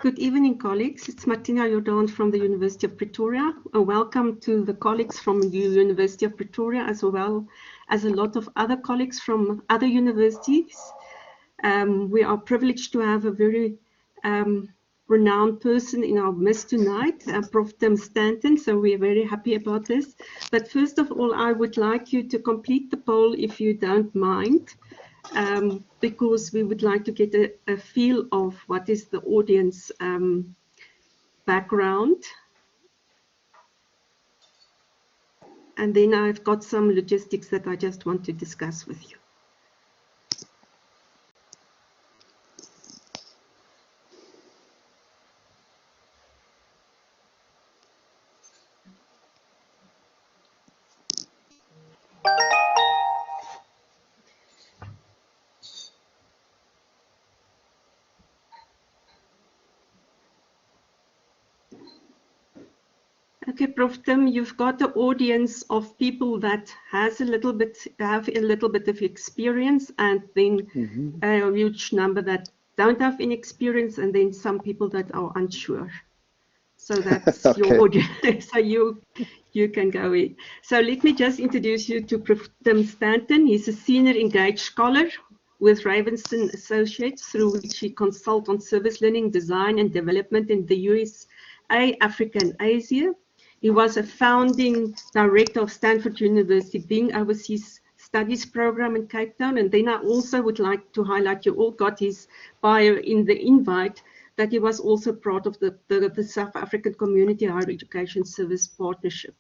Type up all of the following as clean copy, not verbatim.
Good evening, colleagues. It's Martina Jordan from the University of Pretoria. Welcome to the colleagues from the University of Pretoria, as well as a lot of other colleagues from other universities. We are privileged to have a very renowned person in our midst tonight, Prof. Stanton, so we're very happy about this. But first of all, I would like you to complete the poll if you don't mind. Because we would like to get a feel of what is the audience background. And then I've got some logistics that I just want to discuss with you. Okay, Prof. Tim, you've got an audience of people that have a little bit of experience, and then a huge number that don't have any experience, and then some people that are unsure. So that's okay. Your audience. So you can go in. So let me just introduce you to Prof. Tim Stanton. He's a senior engaged scholar with Ravenson Associates, through which he consults on service learning, design, and development in the USA, Africa, and Asia. He was a founding director of Stanford University, being overseas studies program in Cape Town. And then I also would like to highlight, you all got his bio in the invite, that he was also part of the South African Community Higher Education Service Partnership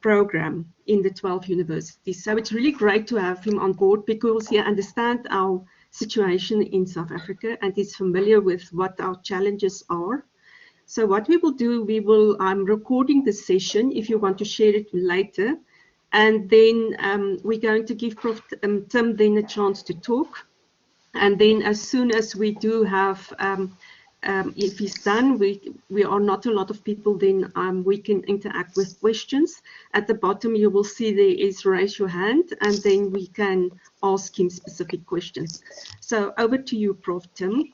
program in the 12 universities. So it's really great to have him on board, because he understands our situation in South Africa and is familiar with what our challenges are. So what we will do, I'm recording the session if you want to share it later. And then we're going to give Prof. Tim then a chance to talk. And then as soon as we do have, if he's done, we are not a lot of people, then we can interact with questions. At the bottom, you will see there is raise your hand, and then we can ask him specific questions. So over to you, Prof. Tim.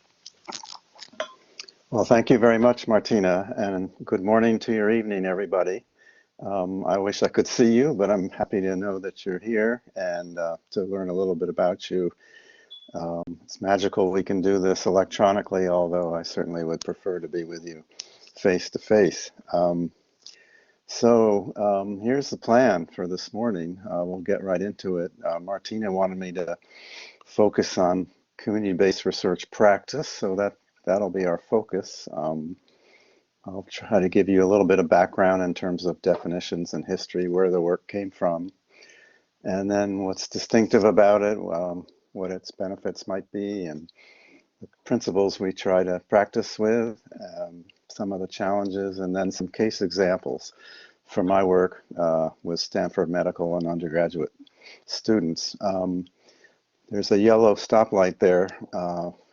Well, thank you very much, Martina, and good morning to your evening, everybody. I wish I could see you, but I'm happy to know that you're here and to learn a little bit about you. It's magical we can do this electronically, although I certainly would prefer to be with you face to face. Here's the plan for this morning. We'll get right into it. Martina wanted me to focus on community-based research practice, so that'll be our focus. I'll try to give you a little bit of background in terms of definitions and history, where the work came from, and then what's distinctive about it, what its benefits might be, and the principles we try to practice with, some of the challenges, and then some case examples from my work with Stanford medical and undergraduate students. There's a yellow stoplight there,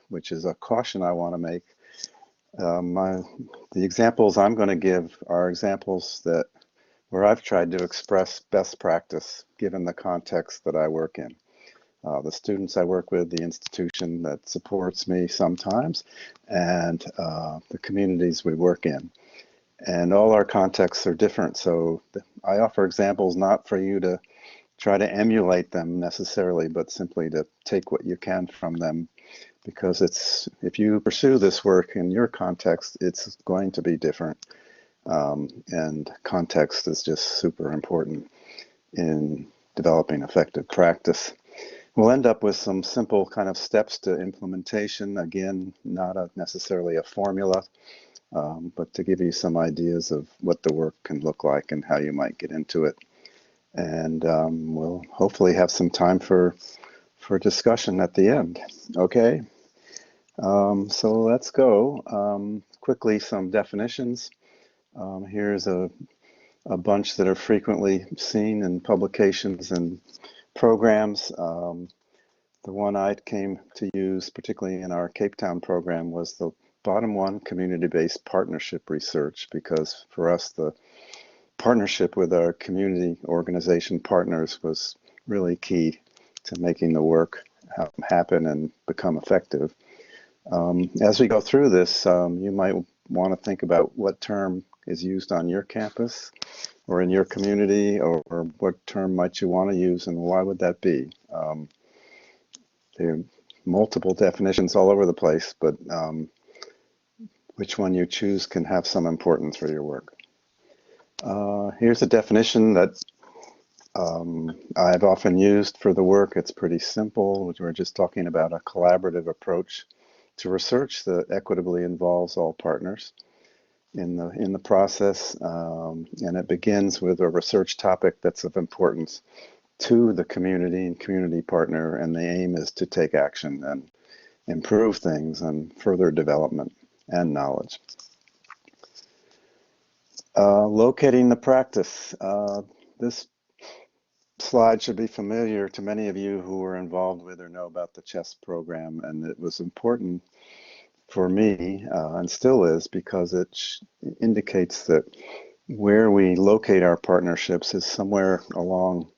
which is a caution I want to make. The examples I'm going to give are examples where I've tried to express best practice given the context that I work in. The students I work with, the institution that supports me sometimes, and the communities we work in. And all our contexts are different, so I offer examples not for you to try to emulate them necessarily, but simply to take what you can from them, because if you pursue this work in your context, it's going to be different. And context is just super important in developing effective practice. We'll end up with some simple kind of steps to implementation. Again, not necessarily a formula, but to give you some ideas of what the work can look like and how you might get into it. And we'll hopefully have some time for discussion at the end. Okay, so let's go. Quickly, some definitions. Here's a bunch that are frequently seen in publications and programs. The one I came to use, particularly in our Cape Town program, was the bottom one, community-based partnership research, because for us, the partnership with our community organization partners was really key to making the work happen and become effective. As we go through this, you might want to think about what term is used on your campus or in your community, or what term might you want to use and why would that be? There are multiple definitions all over the place, but which one you choose can have some importance for your work. Here's a definition that I've often used for the work. It's pretty simple. We're just talking about a collaborative approach to research that equitably involves all partners in the process, and it begins with a research topic that's of importance to the community and community partner, and the aim is to take action and improve things and further development and knowledge. Locating the practice. This slide should be familiar to many of you who were involved with or know about the CHESS program, and it was important for me, and still is, because it indicates that where we locate our partnerships is somewhere along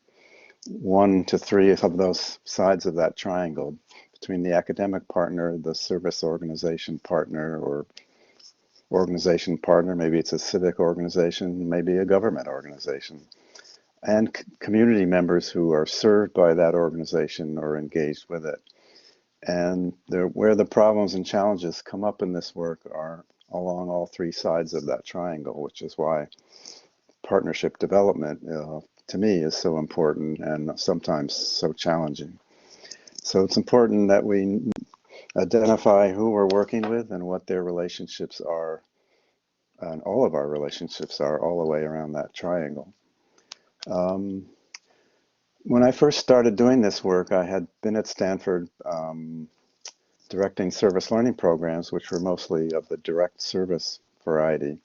1 to 3 of those sides of that triangle, between the academic partner, the service organization partner, or organization partner, maybe it's a civic organization, maybe a government organization, and community members who are served by that organization or engaged with it. And where the problems and challenges come up in this work are along all 3 sides of that triangle, which is why partnership development to me is so important and sometimes so challenging. So it's important that we identify who we're working with and what their relationships are, and all of our relationships are, all the way around that triangle. When I first started doing this work, I had been at Stanford directing service learning programs, which were mostly of the direct service variety.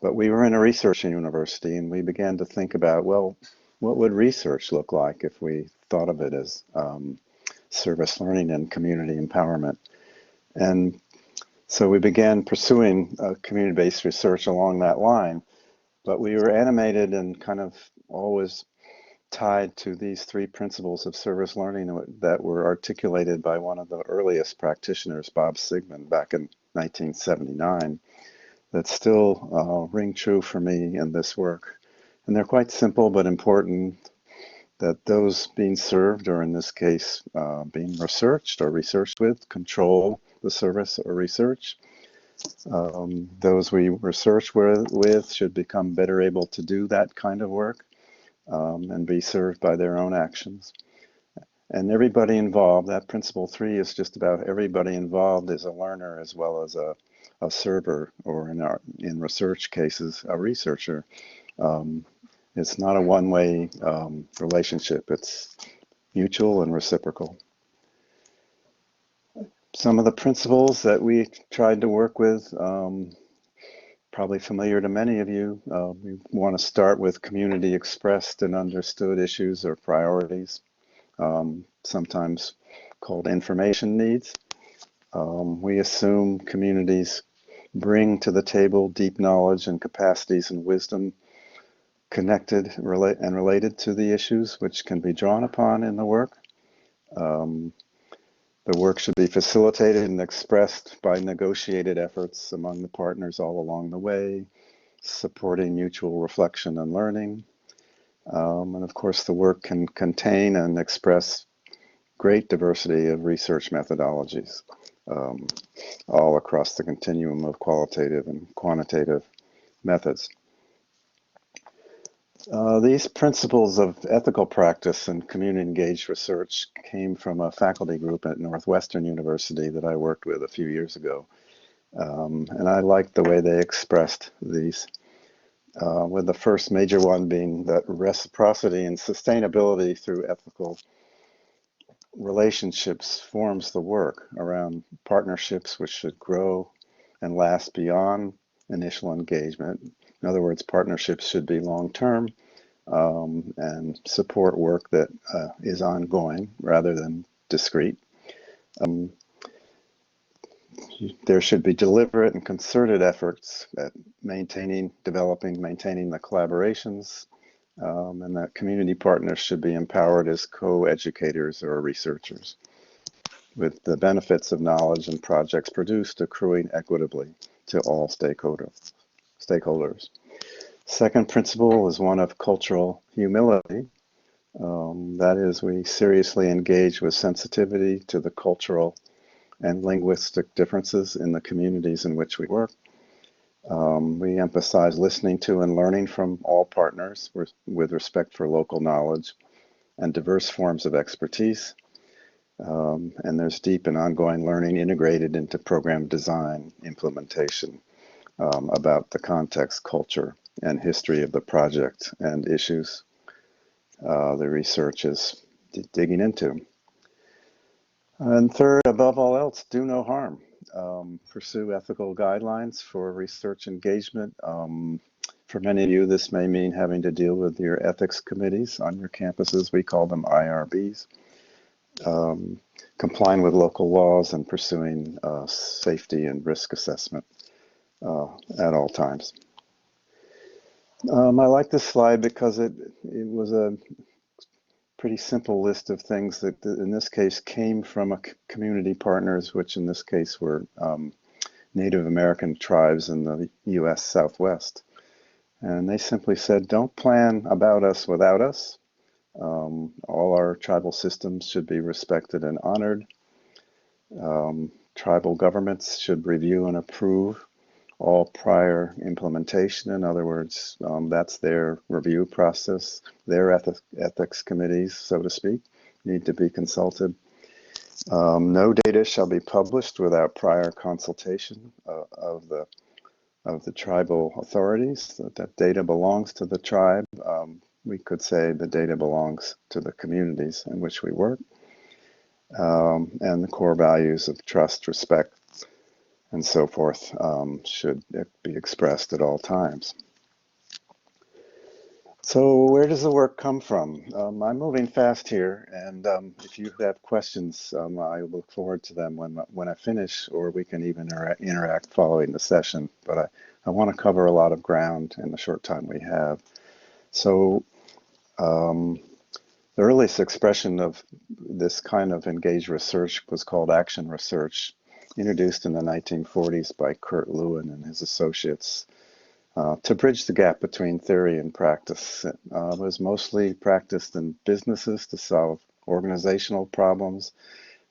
But we were in a research university, and we began to think about, well, what would research look like if we thought of it as service learning and community empowerment? And so we began pursuing community-based research along that line, but we were animated and kind of always tied to these 3 principles of service learning that were articulated by one of the earliest practitioners, Bob Sigmund, back in 1979, that still ring true for me in this work. And they're quite simple but important, that those being served, or in this case, being researched or researched with, control the service or research. Those we research with should become better able to do that kind of work and be served by their own actions. And everybody involved, that principle 3 is just about everybody involved is a learner as well as a server, or in research cases, a researcher. It's not a one-way relationship. It's mutual and reciprocal. Some of the principles that we tried to work with, probably familiar to many of you. We want to start with community expressed and understood issues or priorities, sometimes called information needs. We assume communities bring to the table deep knowledge and capacities and wisdom connected and related to the issues, which can be drawn upon in the work. The work should be facilitated and expressed by negotiated efforts among the partners all along the way, supporting mutual reflection and learning. And of course, the work can contain and express great diversity of research methodologies, all across the continuum of qualitative and quantitative methods. These principles of ethical practice and community-engaged research came from a faculty group at Northwestern University that I worked with a few years ago. And I liked the way they expressed these, with the first major one being that reciprocity and sustainability through ethical relationships forms the work around partnerships which should grow and last beyond initial engagement. In other words, partnerships should be long-term and support work that is ongoing rather than discrete. There should be deliberate and concerted efforts at developing, maintaining the collaborations, and that community partners should be empowered as co-educators or researchers. with the benefits of knowledge and projects produced accruing equitably to all stakeholders. Second principle is one of cultural humility. That is, we seriously engage with sensitivity to the cultural and linguistic differences in the communities in which we work. We emphasize listening to and learning from all partners with respect for local knowledge and diverse forms of expertise. And there's deep and ongoing learning integrated into program design, implementation, about the context, culture, and history of the project and issues the research is digging into. And third, above all else, do no harm. Pursue ethical guidelines for research engagement. For many of you, this may mean having to deal with your ethics committees on your campuses. We call them IRBs. Complying with local laws and pursuing safety and risk assessment at all times. I like this slide because it was a pretty simple list of things that in this case came from community partners, which in this case were Native American tribes in the US Southwest. And they simply said, don't plan about us without us. All our tribal systems should be respected and honored. Tribal governments should review and approve all prior implementation. In other words, that's their review process. Their ethics committees, so to speak, need to be consulted. No data shall be published without prior consultation of the tribal authorities. That data belongs to the tribe. We could say the data belongs to the communities in which we work. And the core values of trust, respect, and so forth should be expressed at all times. So where does the work come from? I'm moving fast here, and if you have questions, I look forward to them when I finish, or we can even interact following the session. But I want to cover a lot of ground in the short time we have. So the earliest expression of this kind of engaged research was called action research, introduced in the 1940s by Kurt Lewin and his associates to bridge the gap between theory and practice. It was mostly practiced in businesses to solve organizational problems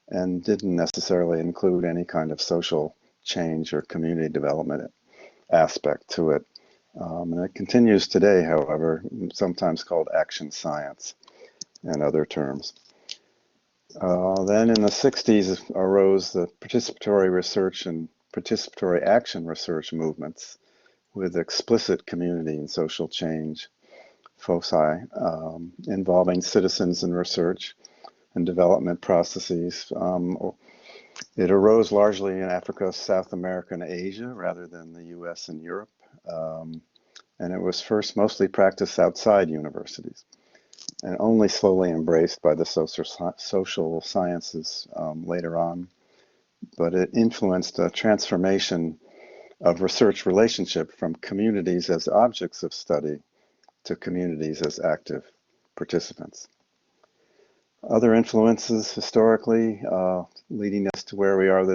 and didn't necessarily include any kind of social change or community development aspect to it. And it continues today, however, sometimes called action science and other terms. Then in the 60s arose the participatory research and participatory action research movements with explicit community and social change foci involving citizens in research and development processes. It arose largely in Africa, South America, and Asia rather than the US and Europe. And it was first mostly practiced outside universities and only slowly embraced by the social sciences later on. But it influenced a transformation of research relationship from communities as objects of study to communities as active participants. Other influences historically leading us to where we are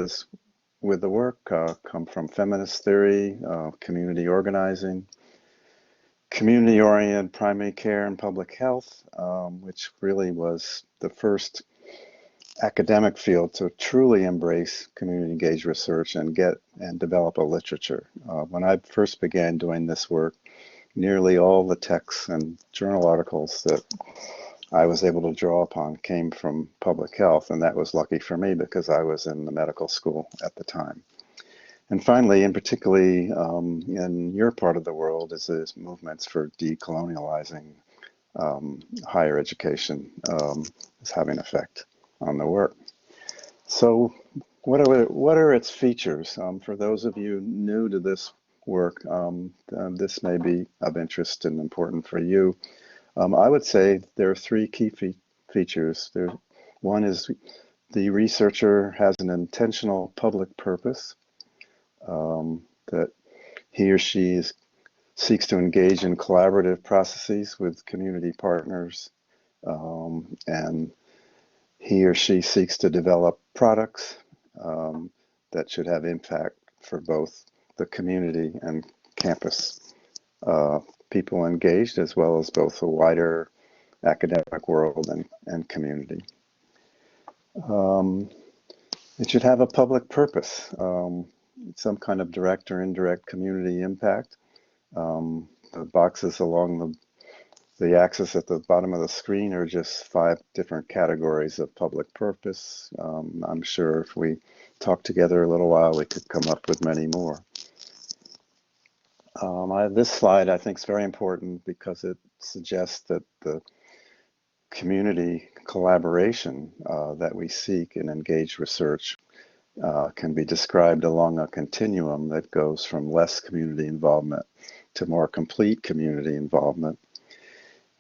with the work come from feminist theory, community organizing, community-oriented primary care and public health, which really was the first academic field to truly embrace community-engaged research and develop a literature. When I first began doing this work, nearly all the texts and journal articles that I was able to draw upon came from public health, and that was lucky for me because I was in the medical school at the time. And finally, and particularly in your part of the world, is this movements for decolonializing higher education is having effect on the work. So what are its features? For those of you new to this work, this may be of interest and important for you. I would say there are three key features. One is the researcher has an intentional public purpose, that he or she seeks to engage in collaborative processes with community partners, and he or she seeks to develop products that should have impact for both the community and campus people engaged, as well as both the wider academic world and community. It should have a public purpose, some kind of direct or indirect community impact. The boxes along the axis at the bottom of the screen are just 5 different categories of public purpose. I'm sure if we talk together a little while, we could come up with many more. This slide I think is very important because it suggests that the community collaboration that we seek in engaged research can be described along a continuum that goes from less community involvement to more complete community involvement.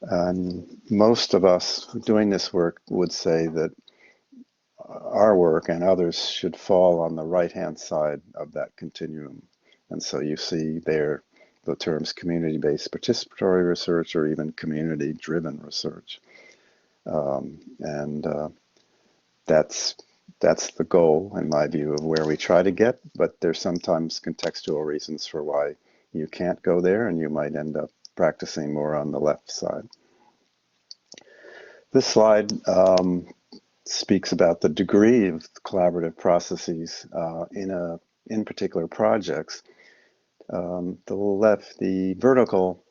And most of us doing this work would say that our work and others should fall on the right-hand side of that continuum. And so you see there the terms community-based participatory research or even community-driven research. That's the goal, in my view, of where we try to get, but there's sometimes contextual reasons for why you can't go there, and you might end up practicing more on the left side. This slide speaks about the degree of collaborative processes in particular projects. The vertical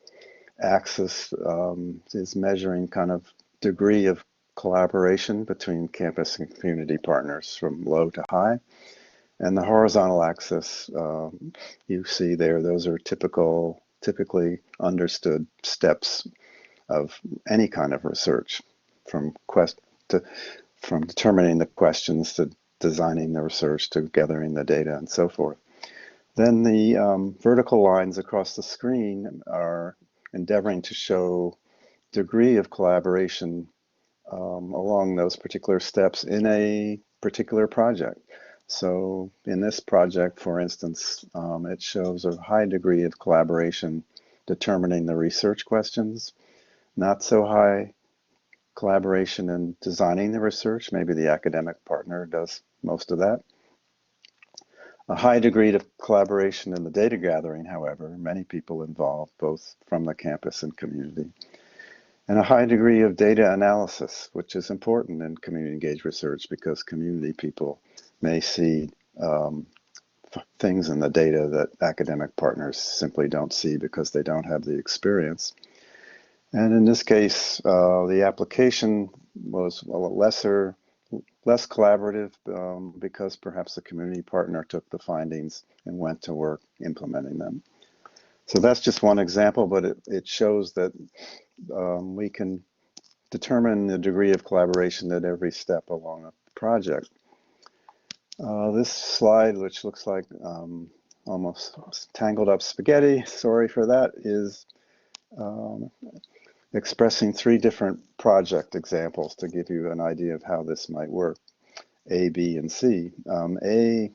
axis is measuring kind of degree of collaboration between campus and community partners from low to high. And the horizontal axis, you see there, those are typically understood steps of any kind of research, from determining the questions to designing the research to gathering the data and so forth. Then the vertical lines across the screen are endeavoring to show degree of collaboration along those particular steps in a particular project. So in this project, for instance, it shows a high degree of collaboration determining the research questions, not so high collaboration in designing the research. Maybe the academic partner does most of that. A high degree of collaboration in the data gathering, however, many people involved, both from the campus and community. And a high degree of data analysis, which is important in community engaged research because community people may see things in the data that academic partners simply don't see because they don't have the experience. And in this case, the application was less collaborative because perhaps the community partner took the findings and went to work implementing them. So that's just one example, but it shows that we can determine the degree of collaboration at every step along a project. This slide, which looks like almost tangled up spaghetti, sorry for that, is expressing 3 different project examples to give you an idea of how this might work, A, B, and C. A,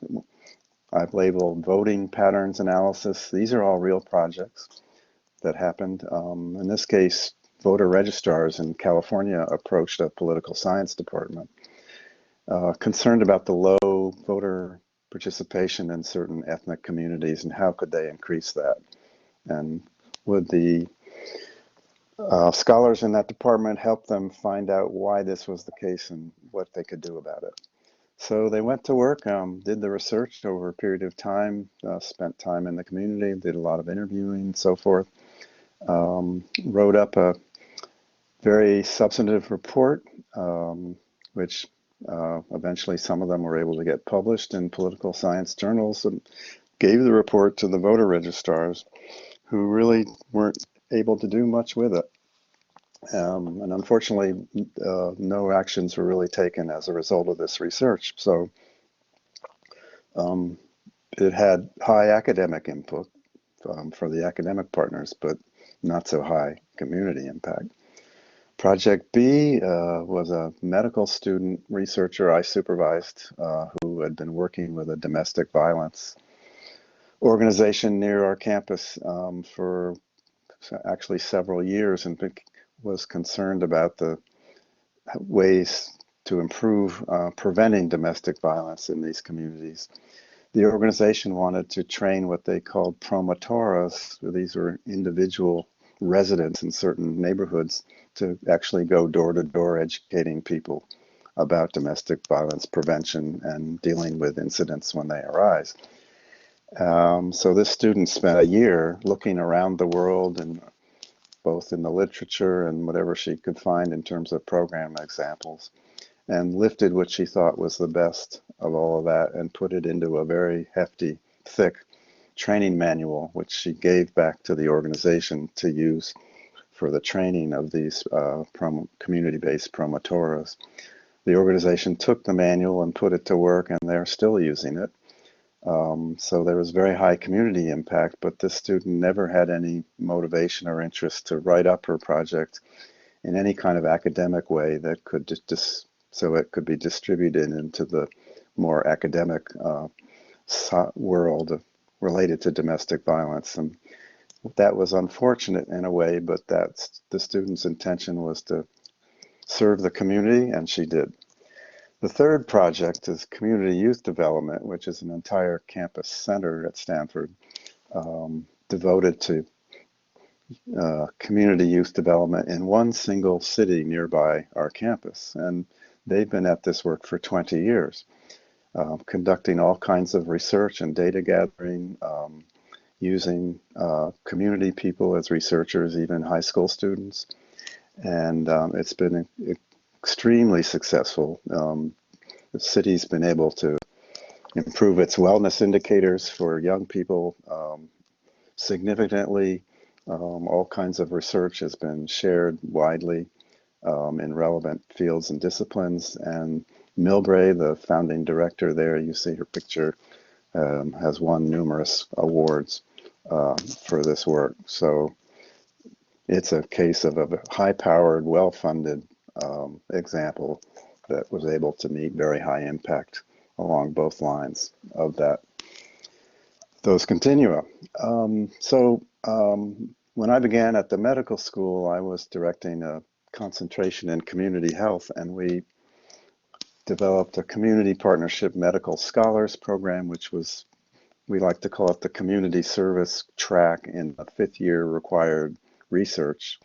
I've labeled voting patterns analysis. These are all real projects that happened. In this case, voter registrars in California approached a political science department concerned about the low voter participation in certain ethnic communities and how could they increase that. And would the scholars in that department help them find out why this was the case and what they could do about it. So they went to work, did the research over a period of time, spent time in the community, did a lot of interviewing and so forth, wrote up a very substantive report, which eventually some of them were able to get published in political science journals, and gave the report to the voter registrars who really weren't able to do much with it. And unfortunately, no actions were really taken as a result of this research. So it had high academic input for the academic partners, but not so high community impact. Project B was a medical student researcher I supervised who had been working with a domestic violence organization near our campus for actually several years and was concerned about the ways to improve preventing domestic violence in these communities. The organization wanted to train what they called promotoras. These were individual residents in certain neighborhoods to actually go door to door educating people about domestic violence prevention and dealing with incidents when they arise. So this student spent a year looking around the world, and both in the literature and whatever she could find in terms of program examples, and lifted what she thought was the best of all of that and put it into a very hefty, thick training manual, which she gave back to the organization to use for the training of these community-based promotoras. The organization took the manual and put it to work, and they're still using it. So there was very high community impact, but this student never had any motivation or interest to write up her project in any kind of academic way that could so it could be distributed into the more academic world related to domestic violence. And that was unfortunate in a way, but that's the student's intention, was to serve the community, and she did. The third project is community youth development, which is an entire campus center at Stanford devoted to community youth development in one single city nearby our campus. And they've been at this work for 20 years, conducting all kinds of research and data gathering, using community people as researchers, even high school students. And it's been extremely successful. The city's been able to improve its wellness indicators for young people significantly. All kinds of research has been shared widely in relevant fields and disciplines. And Milbray, the founding director there, you see her picture, has won numerous awards for this work. So it's a case of a high-powered, well-funded example that was able to meet very high impact along both lines of those continua. When I began at the medical school, I was directing a concentration in community health, and we developed a community partnership medical scholars program, which was, we like to call it the community service track in the 5th year required research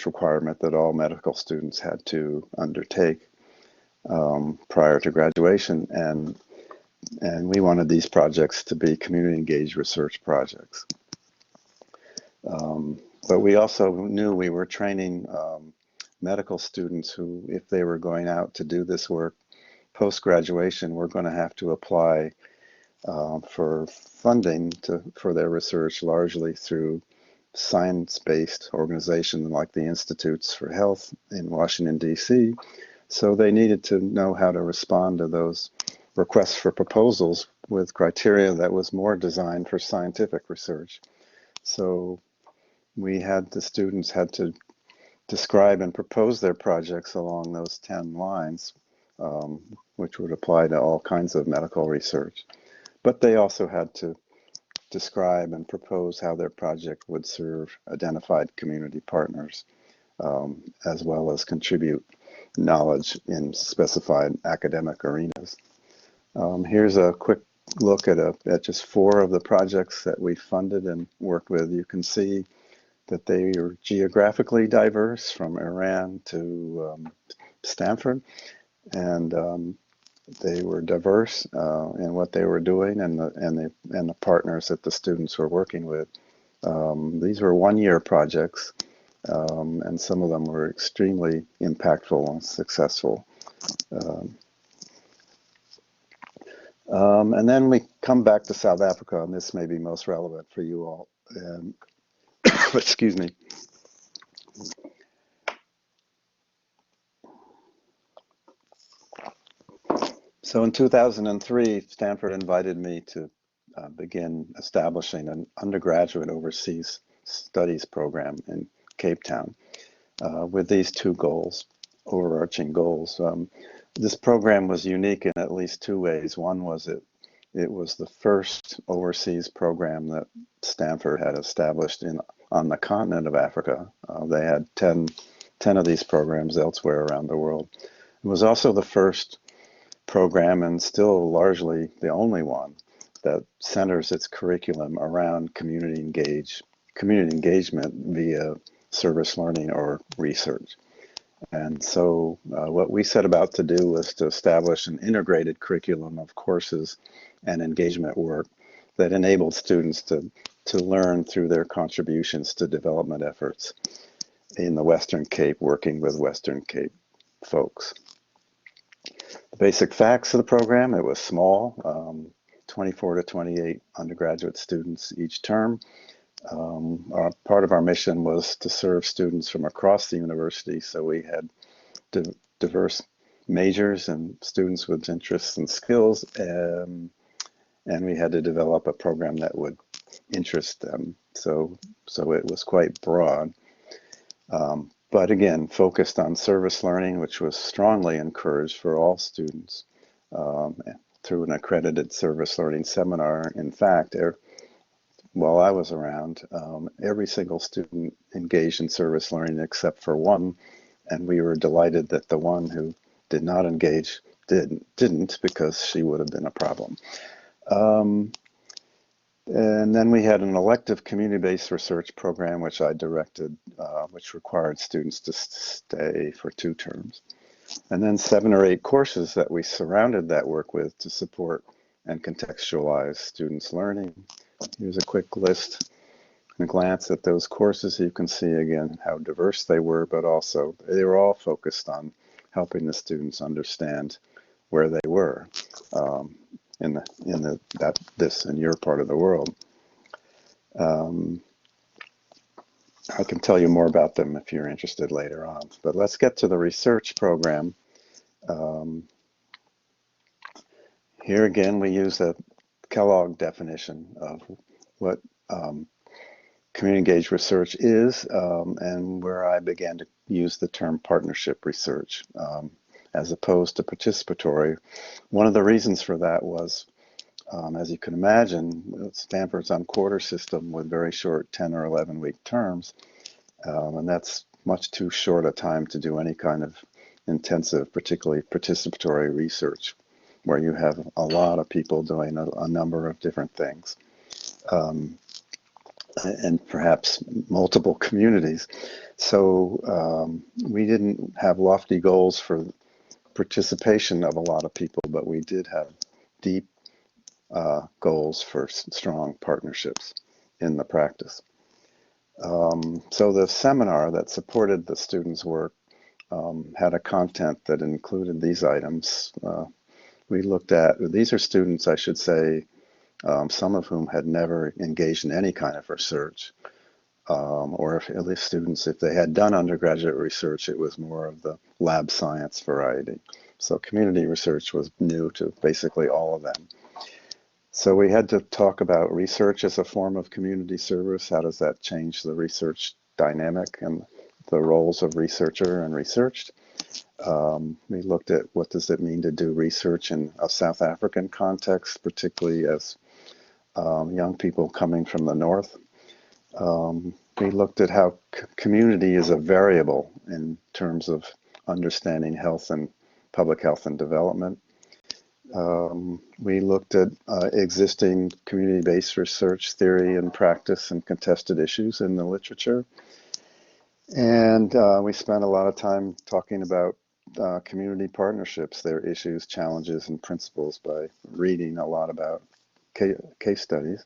requirement that all medical students had to undertake prior to graduation. And we wanted these projects to be community engaged research projects. But we also knew we were training medical students who, if they were going out to do this work post-graduation, were going to have to apply for funding for their research, largely through science-based organizations like the Institutes for Health in Washington, D.C. So they needed to know how to respond to those requests for proposals with criteria that was more designed for scientific research. So the students had to describe and propose their projects along those 10 lines, which would apply to all kinds of medical research. But they also had to describe and propose how their project would serve identified community partners, as well as contribute knowledge in specified academic arenas. Here's a quick look at just 4 of the projects that we funded and worked with. You can see that they are geographically diverse, from Iran to Stanford, and they were diverse in what they were doing and the partners that the students were working with. These were 1-year projects, and some of them were extremely impactful and successful. And then we come back to South Africa, and this may be most relevant for you all. Excuse me. So in 2003, Stanford invited me to begin establishing an undergraduate overseas studies program in Cape Town with these 2 goals, overarching goals. This program was unique in at least 2 ways. One was it was the first overseas program that Stanford had established on the continent of Africa. They had 10 10 of these programs elsewhere around the world. It was also the first program, and still largely the only one, that centers its curriculum around community engagement via service learning or research. And so what we set about to do was to establish an integrated curriculum of courses and engagement work that enabled students to learn through their contributions to development efforts in the Western Cape, working with Western Cape folks. The basic facts of the program: it was small, 24 to 28 undergraduate students each term. Part of our mission was to serve students from across the university, so we had diverse majors and students with interests and skills, and we had to develop a program that would interest them. So it was quite broad, but again, focused on service learning, which was strongly encouraged for all students through an accredited service learning seminar. In fact, while I was around, every single student engaged in service learning except for one, and we were delighted that the one who did not engage didn't, because she would have been a problem. And then we had an elective community-based research program, which I directed, which required students to stay for 2 terms. And then 7 or 8 courses that we surrounded that work with to support and contextualize students' learning. Here's a quick list and glance at those courses. You can see again how diverse they were, but also they were all focused on helping the students understand where they were in your part of the world. I can tell you more about them if you're interested later on. But let's get to the research program. Here again, we use a Kellogg definition of what community engaged research is, and where I began to use the term partnership research as opposed to participatory. One of the reasons for that was, as you can imagine, Stanford's on quarter system with very short 10 or 11-week terms, and that's much too short a time to do any kind of intensive, particularly participatory research, where you have a lot of people doing a number of different things, and perhaps multiple communities. So we didn't have lofty goals for participation of a lot of people, but we did have deep goals for strong partnerships in the practice. So the seminar that supported the students' work had a content that included these items. We looked at, these are students, I should say, some of whom had never engaged in any kind of research, or at least students, if they had done undergraduate research, it was more of the lab science variety. So community research was new to basically all of them. So we had to talk about research as a form of community service. How does that change the research dynamic and the roles of researcher and researched? We looked at what does it mean to do research in a South African context, particularly as young people coming from the North. We looked at how community is a variable in terms of understanding health and public health and development. We looked at existing community-based research theory and practice and contested issues in the literature. And we spent a lot of time talking about community partnerships, their issues, challenges, and principles by reading a lot about case studies.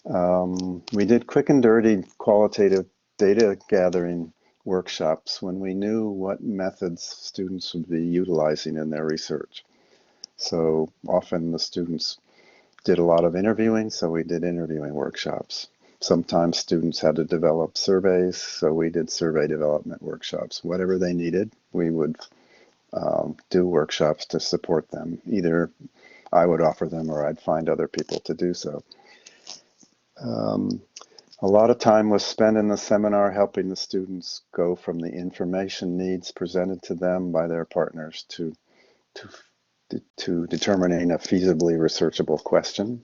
We did quick and dirty qualitative data gathering workshops when we knew what methods students would be utilizing in their research. So often the students did a lot of interviewing, so we did interviewing workshops. Sometimes students had to develop surveys, so we did survey development workshops. Whatever they needed, we would do workshops to support them. Either I would offer them or I'd find other people to do so. A lot of time was spent in the seminar helping the students go from the information needs presented to them by their partners to determining a feasibly researchable question.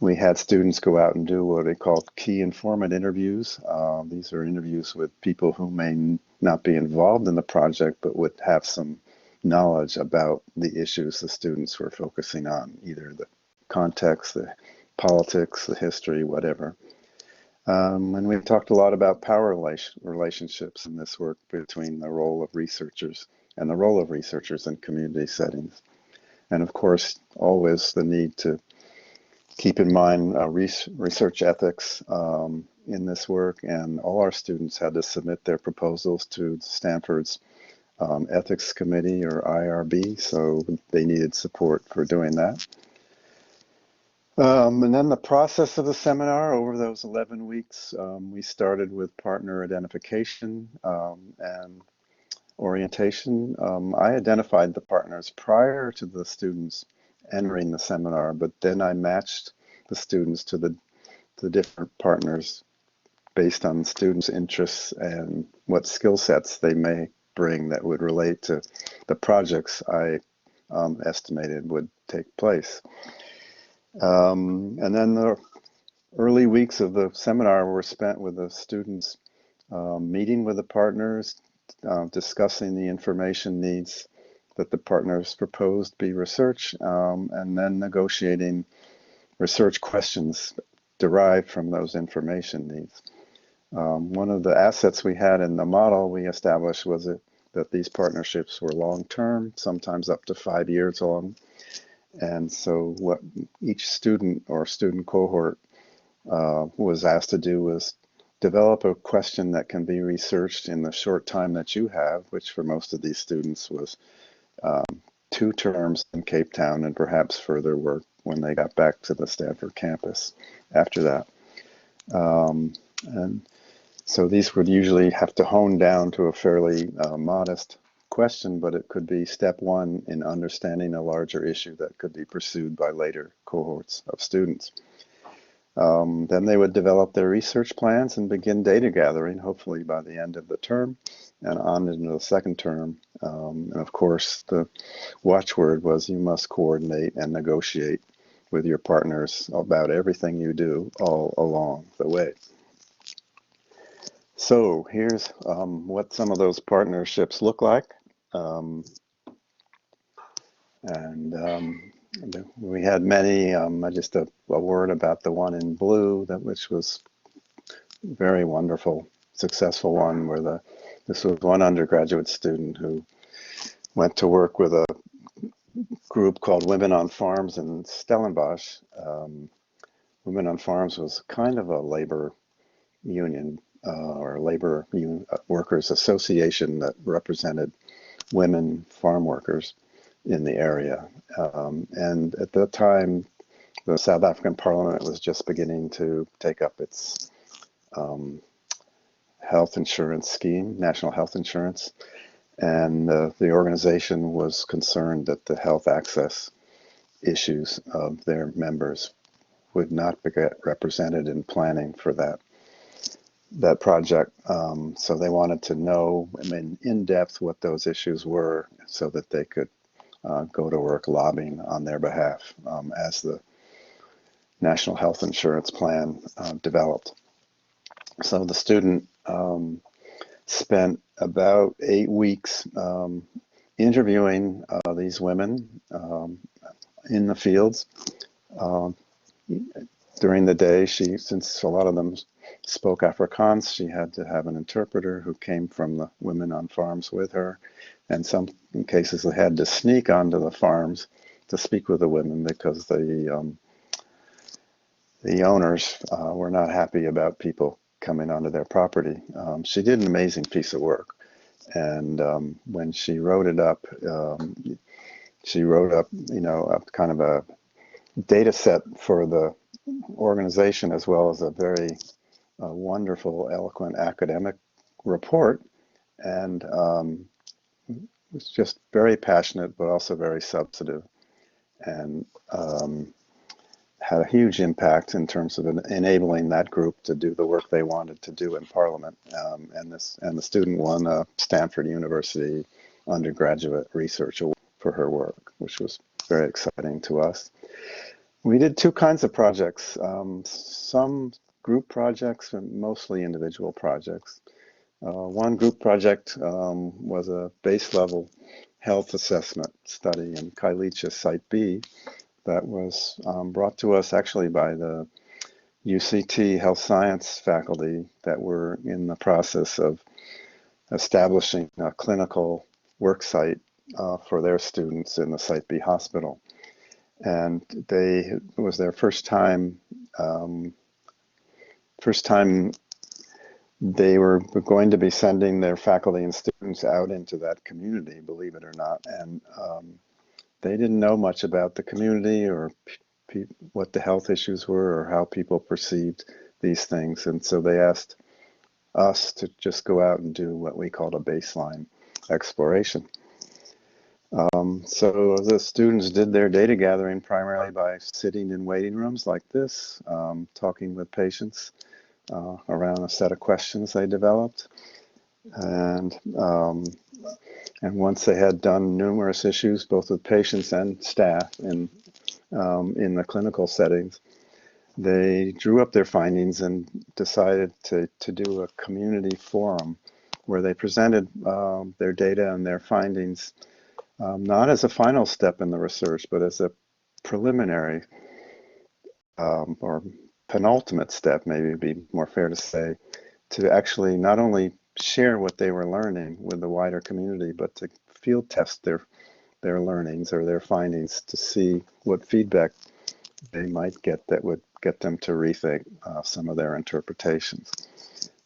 We had students go out and do what they call key informant interviews. These are interviews with people who may not be involved in the project, but would have some knowledge about the issues the students were focusing on, either the context, the politics, the history, whatever. And we've talked a lot about power relationships in this work between the role of researchers and the role of researchers in community settings. And of course, always the need to keep in mind research ethics in this work, and all our students had to submit their proposals to Stanford's Ethics Committee, or IRB, so they needed support for doing that. And then the process of the seminar over those 11 weeks, we started with partner identification and orientation. I identified the partners prior to the students entering the seminar, but then I matched the students to the different partners based on students' interests and what skill sets they may bring that would relate to the projects I estimated would take place. And then the early weeks of the seminar were spent with the students meeting with the partners, discussing the information needs that the partners proposed be researched, and then negotiating research questions derived from those information needs. One of the assets we had in the model we established was that these partnerships were long-term, sometimes up to 5 years long. And so what each student or student cohort was asked to do was develop a question that can be researched in the short time that you have, which for most of these students was 2 terms in Cape Town and perhaps further work when they got back to the Stanford campus after that. And so these would usually have to hone down to a fairly modest question, but it could be step 1 in understanding a larger issue that could be pursued by later cohorts of students. Then they would develop their research plans and begin data gathering, hopefully by the end of the term and on into the second term. And of course, the watchword was you must coordinate and negotiate with your partners about everything you do all along the way. So here's what some of those partnerships look like. We had many, just a word about the one in blue, which was very wonderful, successful one, where this was one undergraduate student who went to work with a group called Women on Farms in Stellenbosch. Women on Farms was kind of a labor union or labor workers association that represented women farm workers in the area. And at that time, the South African Parliament was just beginning to take up its health insurance scheme, national health insurance. And the organization was concerned that the health access issues of their members would not get represented in planning for that project. So they wanted to know in depth what those issues were so that they could go to work lobbying on their behalf as the National Health Insurance Plan developed. So the student spent about 8 weeks interviewing these women in the fields. During the day, since a lot of them spoke Afrikaans, she had to have an interpreter who came from the Women on Farms with her. And some cases they had to sneak onto the farms to speak with the women because the owners were not happy about people coming onto their property. She did an amazing piece of work. And when she wrote it up, a kind of a data set for the organization, as well as a very wonderful, eloquent academic report. And was just very passionate, but also very substantive, and had a huge impact in terms of enabling that group to do the work they wanted to do in Parliament. And the student won a Stanford University undergraduate research award for her work, which was very exciting to us. We did two kinds of projects, some group projects and mostly individual projects. One group project was a base level health assessment study in Kailicha Site B that was brought to us actually by the UCT health science faculty that were in the process of establishing a clinical work site for their students in the Site B hospital. And it was their first time they were going to be sending their faculty and students out into that community, believe it or not. And they didn't know much about the community or what the health issues were or how people perceived these things. And so they asked us to just go out and do what we called a baseline exploration. So the students did their data gathering primarily by sitting in waiting rooms like this, talking with patients around a set of questions they developed. And once they had done numerous issues, both with patients and staff in the clinical settings, they drew up their findings and decided to do a community forum where they presented their data and their findings not as a final step in the research, but as a preliminary or penultimate step, maybe it'd be more fair to say, to actually not only share what they were learning with the wider community, but to field test their learnings or their findings to see what feedback they might get that would get them to rethink some of their interpretations.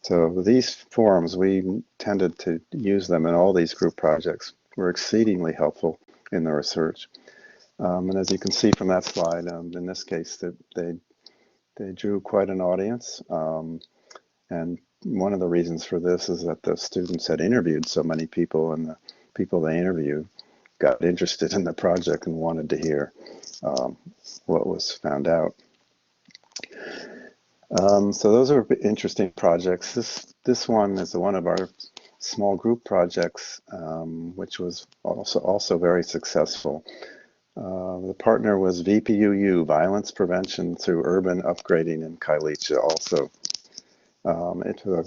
So these forums, we tended to use them in all these group projects, were exceedingly helpful in the research. And as you can see from that slide, in this case, they drew quite an audience. And one of the reasons for this is that the students had interviewed so many people, and the people they interviewed got interested in the project and wanted to hear what was found out. So those are interesting projects. This one is one of our small group projects, which was also very successful. The partner was VPUU, Violence Prevention Through Urban Upgrading in Kailicha also.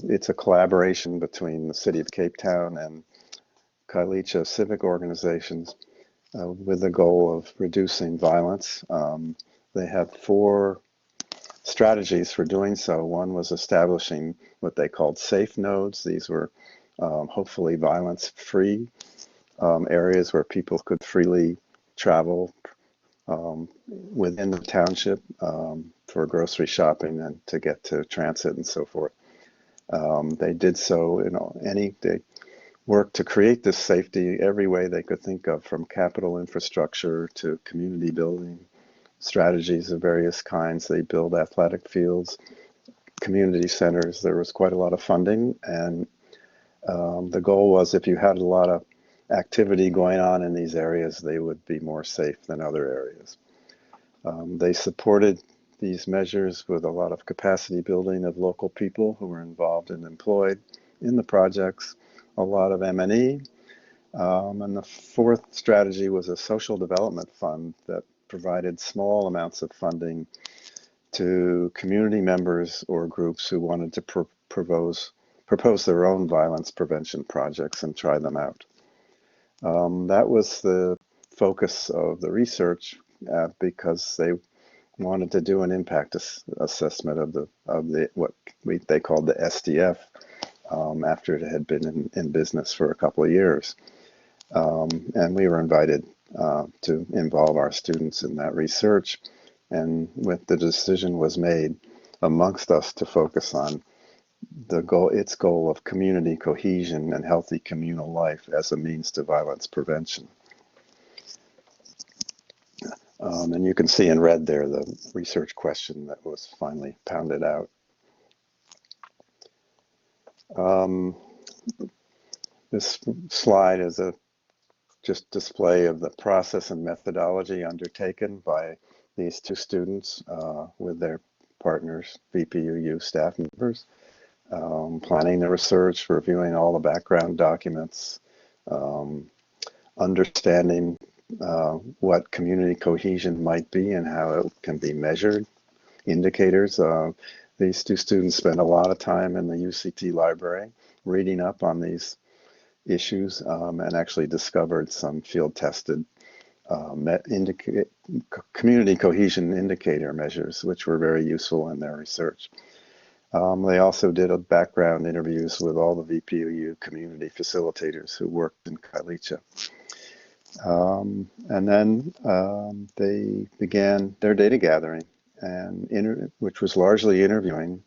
It's a collaboration between the City of Cape Town and Kailicha civic organizations with the goal of reducing violence. They had 4 strategies for doing so. One was establishing what they called safe nodes. These were hopefully violence-free areas where people could freely travel within the township for grocery shopping and to get to transit and so forth. They did so they worked to create this safety every way they could think of, from capital infrastructure to community building strategies of various kinds. They build athletic fields, community centers. There was quite a lot of funding, and the goal was if you had a lot of activity going on in these areas, they would be more safe than other areas. They supported these measures with a lot of capacity building of local people who were involved and employed in the projects, a lot of M&E. And the 4th strategy was a social development fund that provided small amounts of funding to community members or groups who wanted to propose their own violence prevention projects and try them out. That was the focus of the research because they wanted to do an impact assessment of what they called the SDF after it had been in business for a couple of years. And we were invited to involve our students in that research, and the decision was made amongst us to focus on its goal of community cohesion and healthy communal life as a means to violence prevention. And you can see in red there the research question that was finally pounded out. This slide is a just display of the process and methodology undertaken by these 2 students with their partners, VPUU staff members, planning the research, reviewing all the background documents, understanding what community cohesion might be and how it can be measured, indicators. These two students spent a lot of time in the UCT library reading up on these issues and actually discovered some field-tested community cohesion indicator measures, which were very useful in their research. They also did a background interviews with all the VPOU community facilitators who worked in Kailicha. And then they began their data gathering, and which was largely interviewing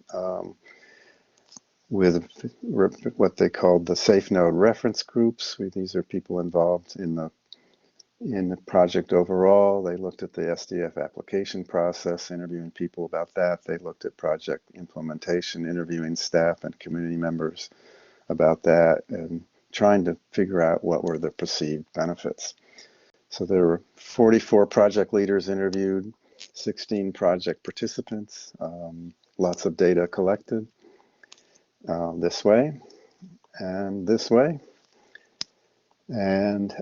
with what they called the Safe Node reference groups. These are people involved in the project overall. They looked at the SDF application process, interviewing people about that. They looked at project implementation, interviewing staff and community members about that, and trying to figure out what were the perceived benefits. So there were 44 project leaders interviewed, 16 project participants, lots of data collected this way and this way. And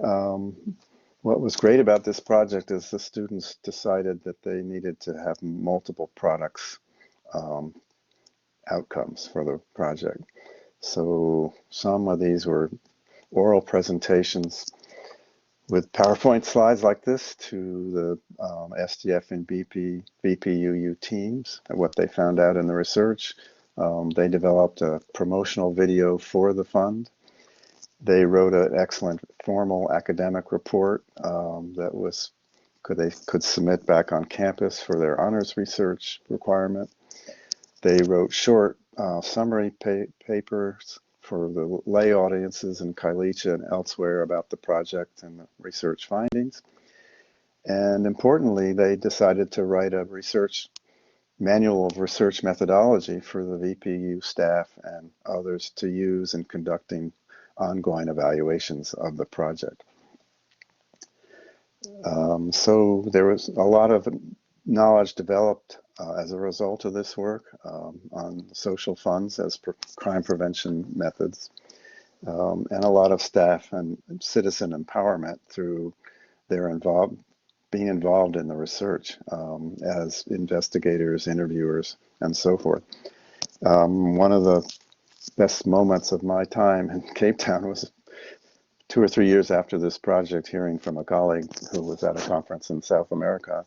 what was great about this project is the students decided that they needed to have multiple products outcomes for the project. So some of these were oral presentations with PowerPoint slides like this to the SDF and VPUU teams and what they found out in the research. They developed a promotional video for the fund. They wrote an excellent formal academic report that they could submit back on campus for their honors research requirement. They wrote short summary papers for the lay audiences in Kailicha and elsewhere about the project and the research findings. And importantly, they decided to write a manual of research methodology for the VPU staff and others to use in conducting ongoing evaluations of the project. So there was a lot of knowledge developed as a result of this work on social funds as crime prevention methods, and a lot of staff and citizen empowerment through their being involved in the research as investigators, interviewers, and so forth. One of the best moments of my time in Cape Town was 2 or 3 years after this project, hearing from a colleague who was at a conference in South America,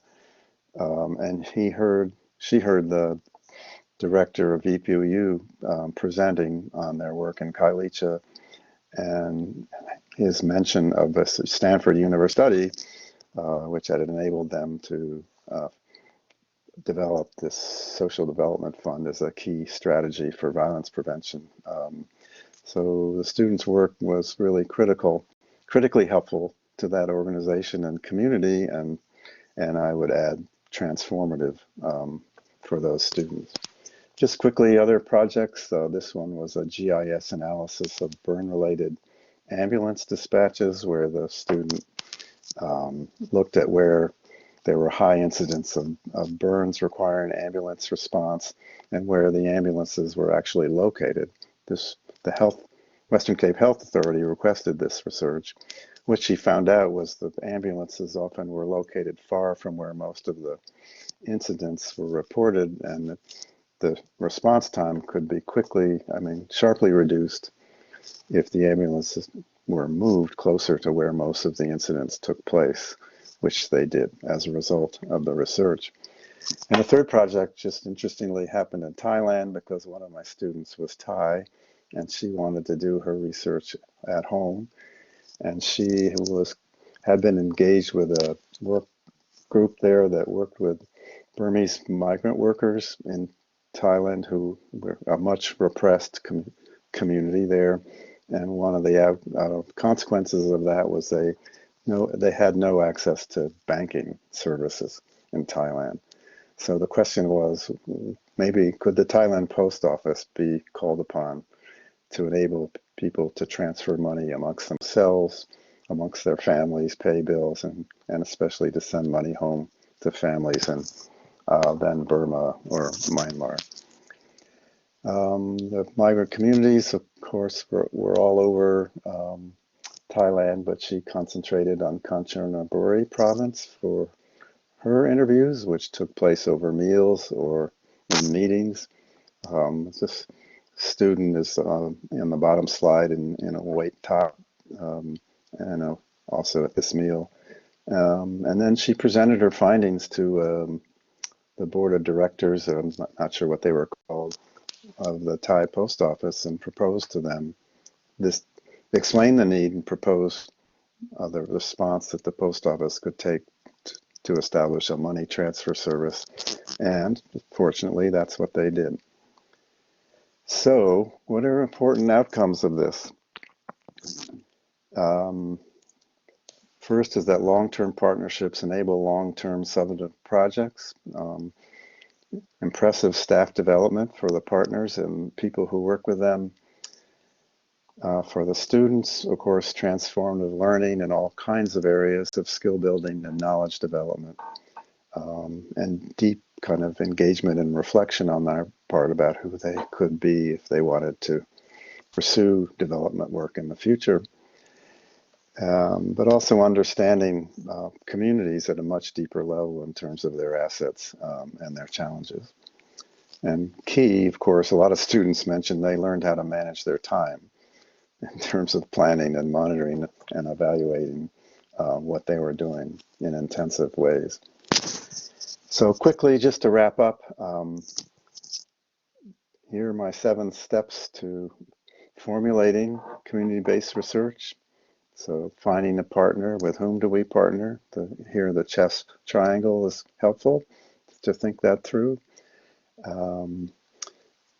and she heard the director of VPOU presenting on their work in Kailicha, and his mention of a Stanford University, which had enabled them to develop this social development fund as a key strategy for violence prevention. So the students' work was really critically helpful to that organization and community, and I would add transformative for those students. Just quickly, other projects. This one was a GIS analysis of burn-related ambulance dispatches, where the student looked at where there were high incidents of burns requiring ambulance response and where the ambulances were actually located. The Western Cape Health Authority requested this research. What she found out was that ambulances often were located far from where most of the incidents were reported, and the response time could be sharply reduced if the ambulances were moved closer to where most of the incidents took place, which they did as a result of the research. And the third project, just interestingly, happened in Thailand because one of my students was Thai, and she wanted to do her research at home. And she had been engaged with a work group there that worked with Burmese migrant workers in Thailand, who were a much repressed community there. And one of the consequences of that was they had no access to banking services in Thailand. So the question was, maybe could the Thailand post office be called upon to enable people to transfer money amongst themselves, amongst their families, pay bills, and especially to send money home to families in then Burma or Myanmar. The migrant communities, of course, were all over Thailand, but she concentrated on Kanchanaburi province for her interviews, which took place over meals or in meetings. This student is in the bottom slide in a white top, and also at this meal. And then she presented her findings to the board of directors, I'm not sure what they were called, of the Thai post office, and proposed to them this, explained the need and proposed the response that the post office could take to establish a money transfer service. And fortunately, that's what they did. So what are important outcomes of this? First is that long-term partnerships enable long-term substantive projects, impressive staff development for the partners and people who work with them. For the students, of course, transformative learning in all kinds of areas of skill building and knowledge development, and deep kind of engagement and reflection on their part about who they could be if they wanted to pursue development work in the future. But also understanding communities at a much deeper level in terms of their assets and their challenges. And key, of course, a lot of students mentioned they learned how to manage their time in terms of planning and monitoring and evaluating what they were doing in intensive ways. So quickly, just to wrap up, here are my 7 steps to formulating community-based research. So finding a partner, with whom do we partner? Here the chess triangle is helpful to think that through.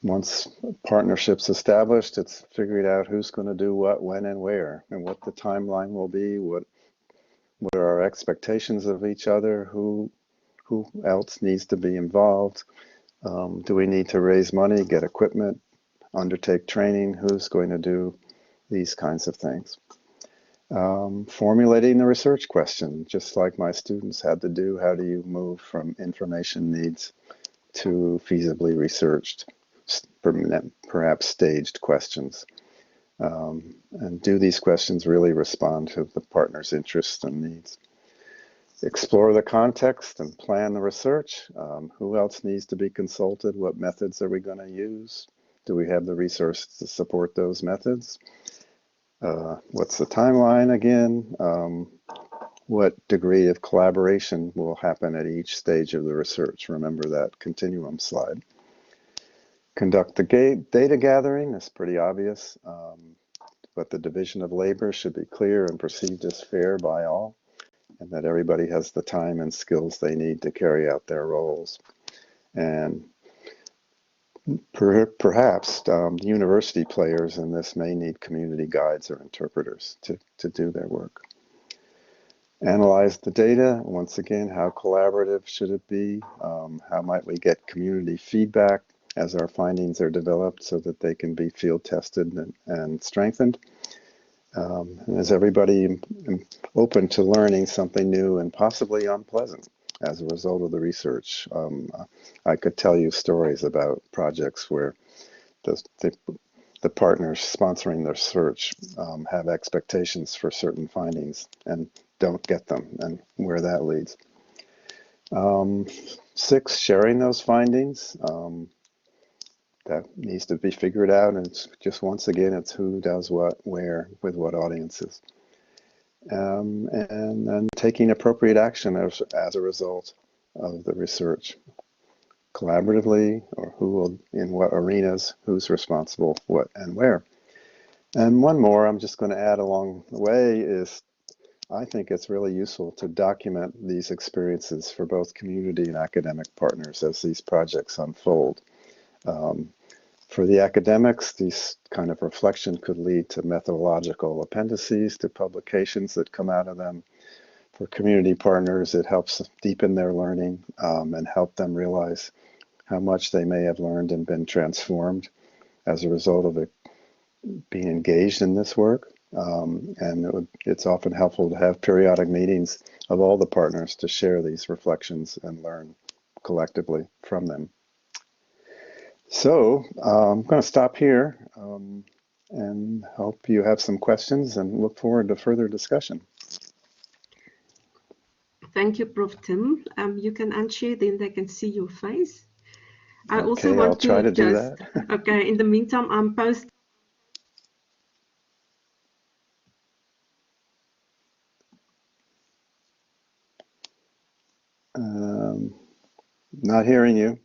Once partnership's established, it's figuring out who's going to do what, when, and where, and what the timeline will be, what are our expectations of each other, who else needs to be involved, do we need to raise money, get equipment, undertake training, who's going to do these kinds of things. Formulating the research question, just like my students had to do, how do you move from information needs to feasibly researched, perhaps staged questions? And do these questions really respond to the partner's interests and needs? Explore the context and plan the research. Who else needs to be consulted? What methods are we going to use? Do we have the resources to support those methods? What's the timeline again? What degree of collaboration will happen at each stage of the research? Remember that continuum slide. Conduct the data gathering, that's pretty obvious, but the division of labor should be clear and perceived as fair by all, and that everybody has the time and skills they need to carry out their roles. And perhaps university players in this may need community guides or interpreters to do their work. Analyze the data. Once again, how collaborative should it be? How might we get community feedback as our findings are developed so that they can be field tested and strengthened? And is everybody open to learning something new and possibly unpleasant as a result of the research? I could tell you stories about projects where the partners sponsoring the research have expectations for certain findings and don't get them, and where that leads. 6, sharing those findings. That needs to be figured out, and it's just, once again, it's who does what, where, with what audiences. And then taking appropriate action as a result of the research. Collaboratively, or who will, in what arenas, who's responsible, what, and where. And one more I'm just going to add along the way is, I think it's really useful to document these experiences for both community and academic partners as these projects unfold. For the academics, these kind of reflection could lead to methodological appendices to publications that come out of them. For community partners, it helps deepen their learning and help them realize how much they may have learned and been transformed as a result of it being engaged in this work. And it's often helpful to have periodic meetings of all the partners to share these reflections and learn collectively from them. So I'm going to stop here. and hope you have some questions and look forward to further discussion. Thank you, Prof. Tim. You can unshare, then they can see your face. I also Okay, want I'll try to do just, that. okay, in the meantime, I'm posting. Not hearing you.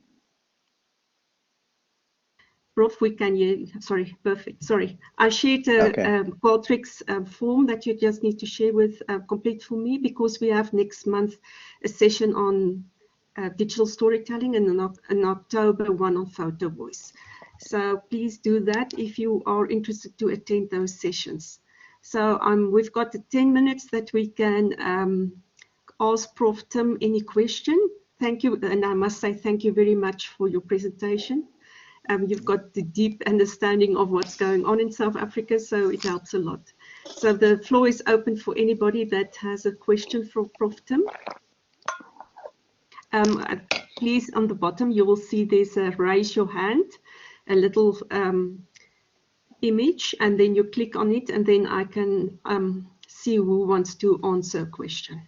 Prof, we can hear, sorry, perfect, sorry. I shared a Okay. Qualtrics form that you just need to share with, complete for me, because we have next month a session on digital storytelling and in October one on photo voice. So please do that if you are interested to attend those sessions. So we've got the 10 minutes that we can ask Prof. Tim any question. Thank you, and I must say thank you very much for your presentation. You've got the deep understanding of what's going on in South Africa, so it helps a lot. So the floor is open for anybody that has a question for Prof. Tim. Please, on the bottom, you will see there's a raise your hand, a little image, and then you click on it, and then I can see who wants to answer a question.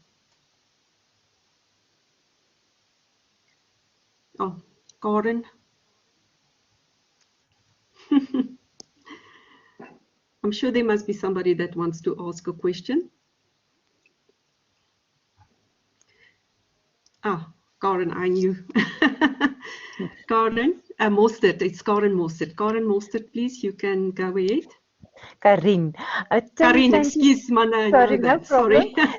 Oh, Karen. I'm sure there must be somebody that wants to ask a question. Ah, Karen, I knew. Karen Mostert, it's Karen Mostert. Karen Mostert, please, you can go ahead. Karin. Karin, excuse me, I know Sorry, that. no problem. Sorry.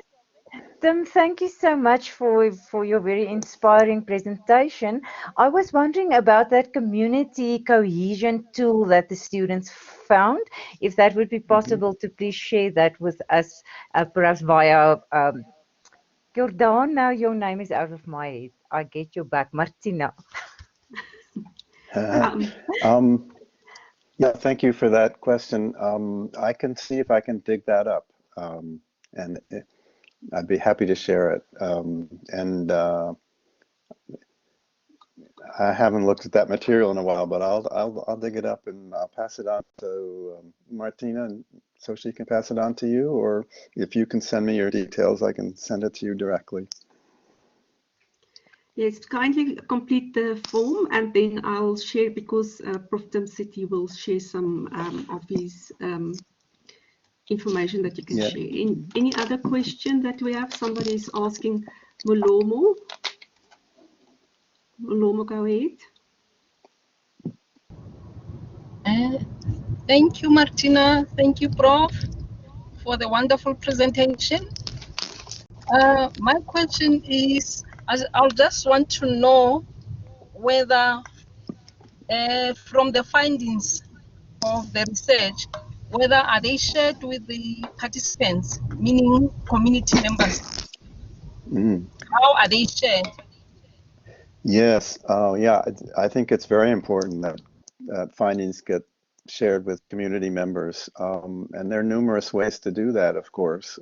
Tim, thank you so much for your very inspiring presentation. I was wondering about that community cohesion tool that the students found. If that would be possible to please share that with us, perhaps via Jordan. Now your name is out of my head. I get you back, Martina. Yeah, thank you for that question. I can see if I can dig that up, and I'd be happy to share it. I haven't looked at that material in a while, but I'll dig it up and I'll pass it on to Martina, so she can pass it on to you. Or if you can send me your details, I can send it to you directly. Yes, kindly complete the form, and then I'll share, because Prof. Tim said he will share some of his information that you can share. Any other question that we have? Somebody is asking. Mulomo. Mulomo, go ahead. Thank you, Martina. Thank you, Prof, for the wonderful presentation. My question is, I'll just want to know whether from the findings of the research, whether are they shared with the participants, meaning community members? How are they shared? Yes, yeah, I think it's very important that findings get shared with community members, and there are numerous ways to do that, of course.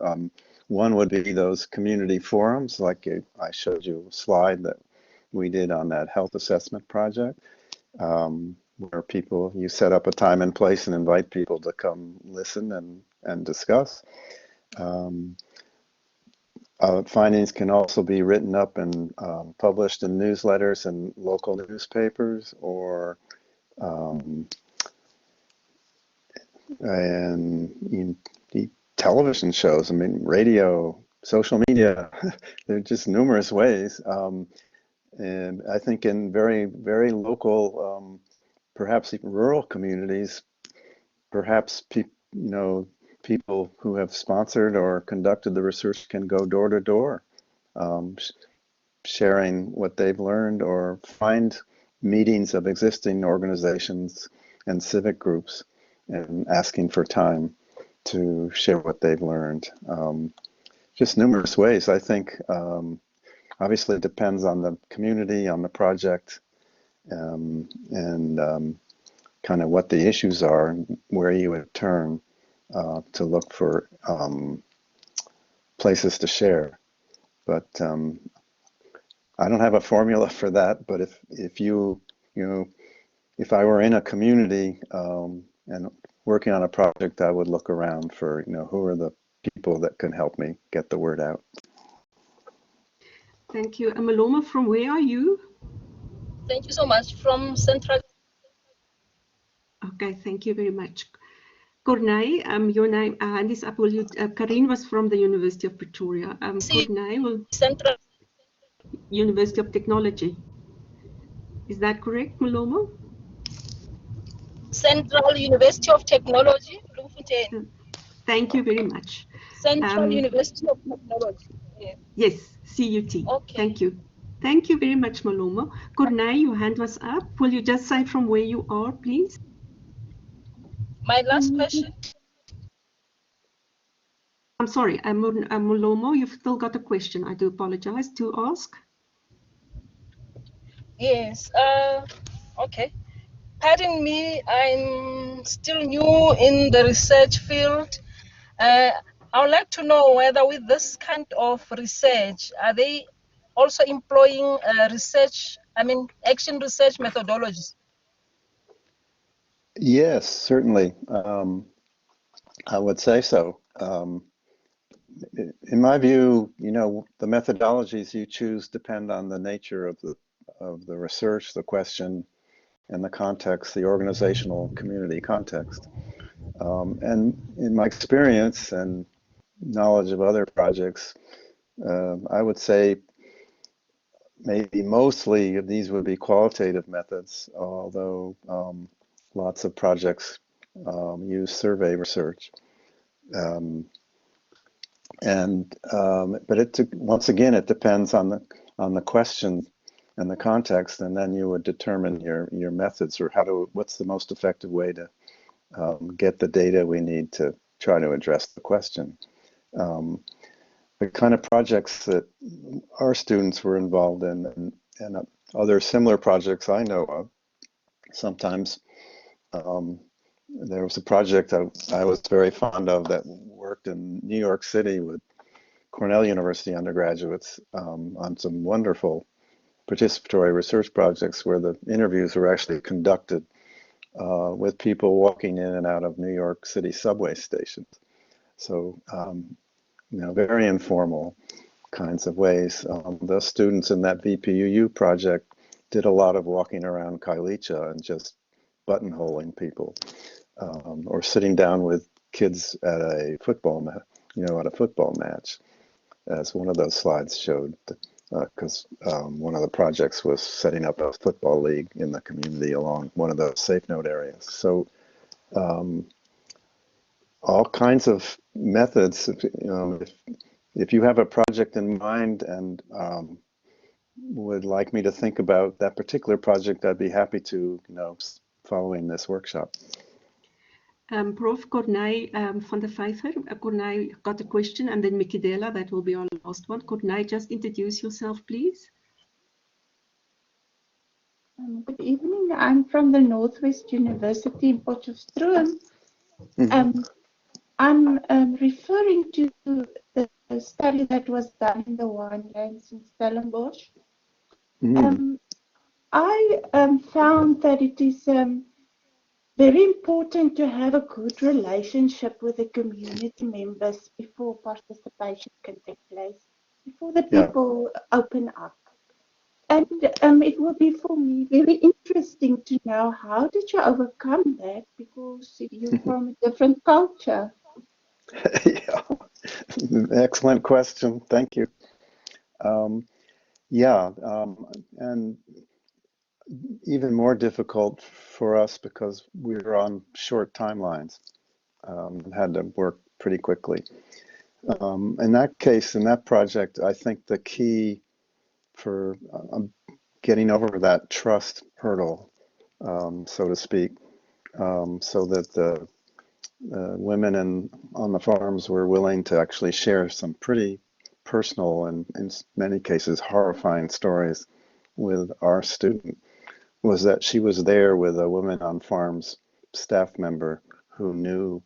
One would be those community forums, like I showed you a slide that we did on that health assessment project, where you set up a time and place and invite people to come listen and discuss. Findings can also be written up and published in newsletters and local newspapers, or in television shows. I mean, radio, social media. There are just numerous ways, and I think in very, very local, perhaps even rural communities, perhaps people who have sponsored or conducted the research can go door to door, sharing what they've learned, or find meetings of existing organizations and civic groups and asking for time to share what they've learned. Just numerous ways. I think obviously it depends on the community, on the project, and kind of what the issues are, where you would turn to look for places to share. But I don't have a formula for that. But if I were in a community and working on a project, I would look around for, who are the people that can help me get the word out. Thank you. Maloma, from where are you? Thank you so much. From Central. Okay, thank you very much. Cornay, your name, hand is up. Will you? Karine was from the University of Pretoria. Cornay, Central. University of Technology. Is that correct, Maloma? Central University of Technology, Bloemfontein. Thank you very much. Central University of Technology. Yeah. Yes, CUT. Okay. Thank you. Thank you very much, Maloma. Cornay, your hand was up. Will you just say from where you are, please? My last question. I'm sorry, Maloma, you've still got a question. I do apologize to ask. Yes. Okay. Pardon me, I'm still new in the research field. I would like to know whether with this kind of research, are they also employing action research methodologies? Yes, certainly. I would say so. In my view, the methodologies you choose depend on the nature of the research, the question, and the context, the organizational community context. And in my experience and knowledge of other projects, I would say maybe mostly these would be qualitative methods, although lots of projects use survey research. But once again, it depends on the question and the context, and then you would determine your methods or what's the most effective way to get the data we need to try to address the question. The kind of projects that our students were involved in and other similar projects I know of, sometimes there was a project I was very fond of that worked in New York City with Cornell University undergraduates on some wonderful participatory research projects where the interviews were actually conducted with people walking in and out of New York City subway stations. So, very informal kinds of ways. The students in that VPUU project did a lot of walking around Kailicha and just buttonholing people, or sitting down with kids at a football match, as one of those slides showed, because one of the projects was setting up a football league in the community along one of those safe note areas. So all kinds of methods. If you have a project in mind and would like me to think about that particular project, I'd be happy to, following this workshop. Prof. Cornay van der Vyver. Cornay got a question, and then Mikidela, that will be our last one. Cornay, just introduce yourself, please. Good evening. I'm from the Northwest University in Potchefstroom. I'm referring to the study that was done in the winelands in Stellenbosch. I found that it is very important to have a good relationship with the community members before participation can take place, before the people open up. And it will be for me very interesting to know, how did you overcome that? Because you're from a different culture. Yeah, excellent question. Thank you. And even more difficult for us because we were on short timelines and had to work pretty quickly. In that case, in that project, I think the key for getting over that trust hurdle, so to speak, so that the women on the farms were willing to actually share some pretty personal and in many cases horrifying stories with our student, was that she was there with a women on farms staff member who knew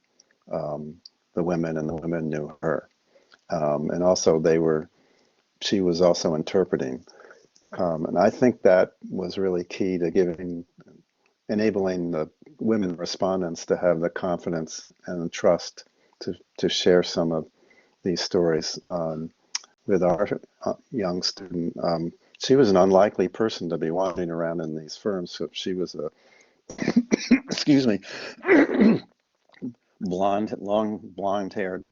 the women and the women knew her. And also she was also interpreting. And I think that was really key to enabling the women respondents to have the confidence and trust to share some of these stories with our young student. She was an unlikely person to be wandering around in these firms. So she was a, excuse me, long blonde-haired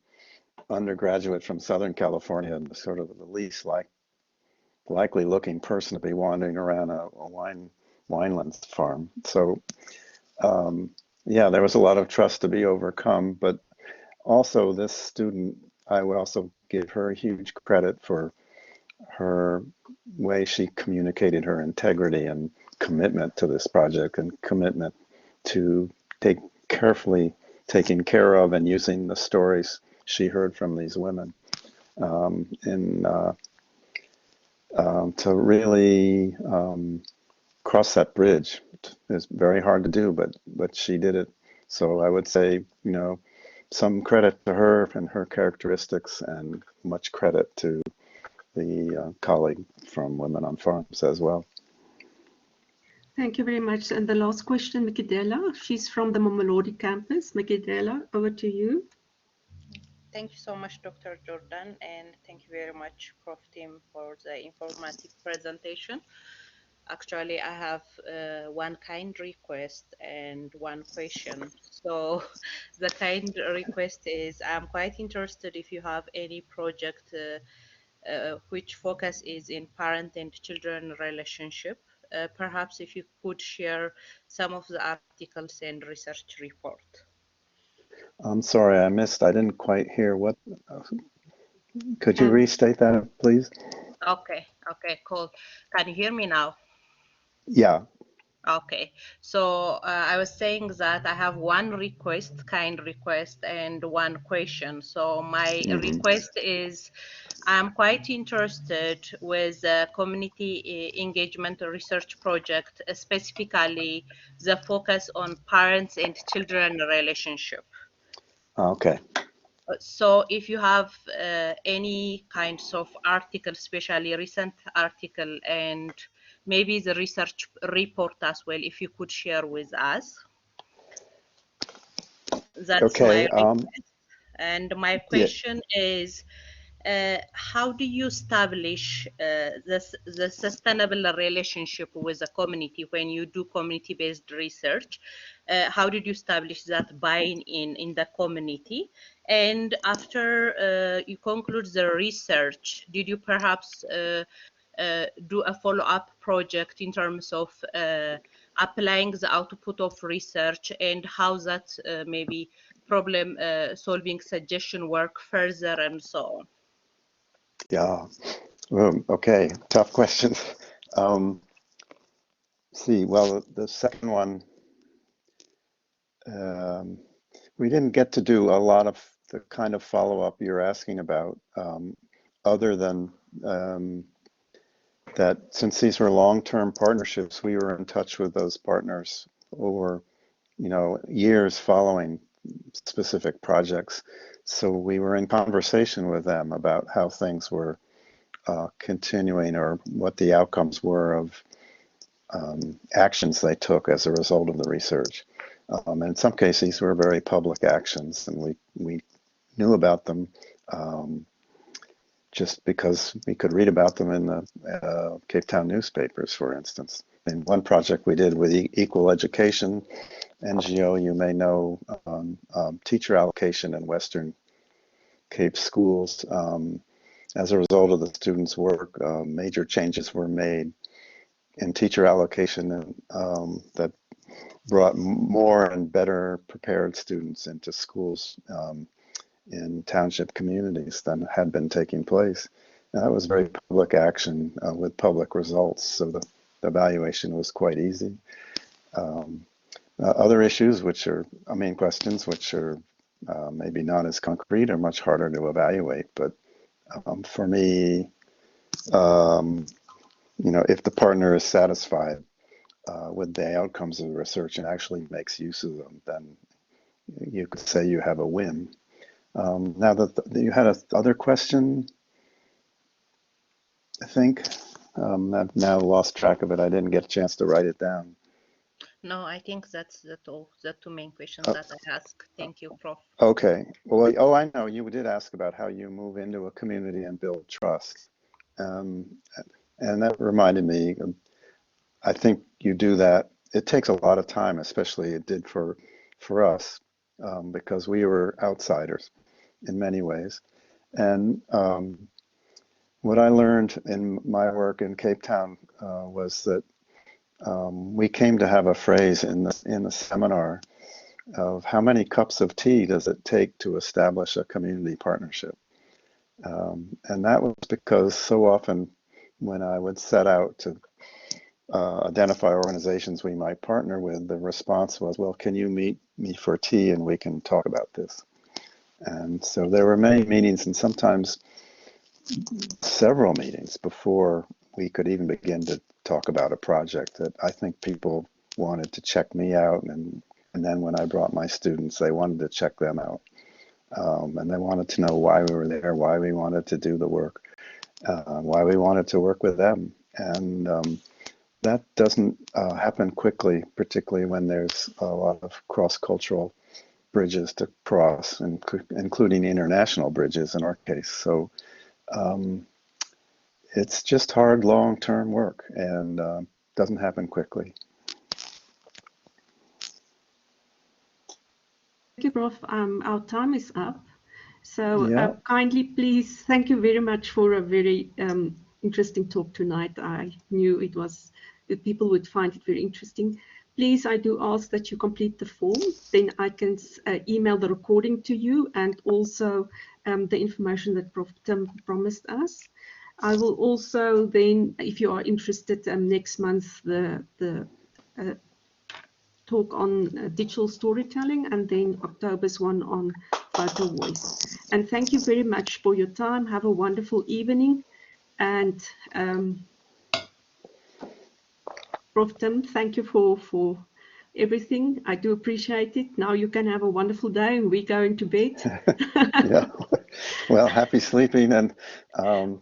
undergraduate from Southern California, and sort of the least likely looking person to be wandering around a winelands farm. So yeah, there was a lot of trust to be overcome, but also this student, I would also give her huge credit for her way she communicated her integrity and commitment to this project, and commitment to carefully taking care of and using the stories she heard from these women, and to really cross that bridge. It's very hard to do, but she did it. So I would say, some credit to her and her characteristics, and much credit to the colleague from Women on Farms as well. Thank you very much. And the last question, Mikidela. She's from the Mamelodi campus. Mikidela, over to you. Thank you so much, Dr. Jordan, and thank you very much, Prof. Team, for the informative presentation. Actually, I have one kind request and one question. So the kind request is, I'm quite interested if you have any project which focus is in parent and children relationship. Perhaps if you could share some of the articles and research report. I'm sorry, I didn't quite hear what, could you restate that, please? Okay, cool. Can you hear me now? Yeah. Okay, so I was saying that I have one kind request, and one question. So my request is, I'm quite interested with the community engagement research project, specifically the focus on parents and children relationship. Okay. So if you have any kinds of article, especially recent article, and maybe the research report as well, if you could share with us. That's okay. my request. And my question is, how do you establish the sustainable relationship with the community when you do community-based research? How did you establish that buying in the community? And after you conclude the research, did you perhaps do a follow-up project in terms of applying the output of research, and how that maybe problem solving suggestion work further, and so on? Yeah. Okay. Tough question. See, well, the second one, we didn't get to do a lot of the kind of follow-up you're asking about, other than that since these were long-term partnerships, we were in touch with those partners over, years following specific projects. So we were in conversation with them about how things were continuing, or what the outcomes were of actions they took as a result of the research. And in some cases, these were very public actions, and we knew about them just because we could read about them in the Cape Town newspapers, for instance. In one project we did with Equal Education NGO, you may know, teacher allocation in Western Cape schools. As a result of the students' work, major changes were made in teacher allocation that brought more and better prepared students into schools in township communities than had been taking place. And that was very public action with public results, so the evaluation was quite easy. Other issues, questions which are maybe not as concrete, are much harder to evaluate. But for me, if the partner is satisfied with the outcomes of the research and actually makes use of them, then you could say you have a win. Now that you had another question, I think. I've now lost track of it. I didn't get a chance to write it down. No, I think that's all. The two main questions Oh, that I asked. Thank you, Prof. okay. Well, oh, I know you did ask about how you move into a community and build trust. Um, and that reminded me, I think you do that. It takes a lot of time, especially it did for us, because we were outsiders in many ways. And what I learned in my work in Cape Town was that we came to have a phrase in the seminar of how many cups of tea does it take to establish a community partnership. And that was because so often when I would set out to identify organizations we might partner with, the response was, well, can you meet me for tea and we can talk about this? And so there were many meetings and sometimes several meetings before we could even begin to talk about a project that I think people wanted to check me out. And then when I brought my students, they wanted to check them out. And they wanted to know why we were there, why we wanted to do the work, why we wanted to work with them. And that doesn't happen quickly, particularly when there's a lot of cross-cultural bridges to cross, including international bridges in our case. So it's just hard, long-term work and doesn't happen quickly. Thank you, Prof. Our time is up. So Yeah. kindly, please, thank you very much for a very interesting talk tonight. I knew that people would find it very interesting. Please, I do ask that you complete the form. Then I can email the recording to you and also the information that Prof. Tim promised us. I will also then, if you are interested, next month the talk on digital storytelling, and then October's one on photo voice. And thank you very much for your time. Have a wonderful evening. And Prof. Tim, thank you for everything. I do appreciate it. Now you can have a wonderful day and we're going to bed. Yeah. Well, happy sleeping, and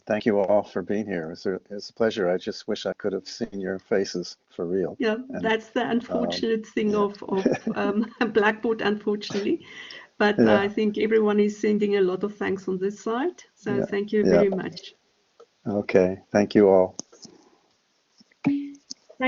thank you all for being here. It's a pleasure. I just wish I could have seen your faces for real. Yeah, And, that's the unfortunate thing yeah. of Blackboard, unfortunately. But Yeah. I think everyone is sending a lot of thanks on this side. So Yeah. thank you Yeah. very much. Okay. Thank you all.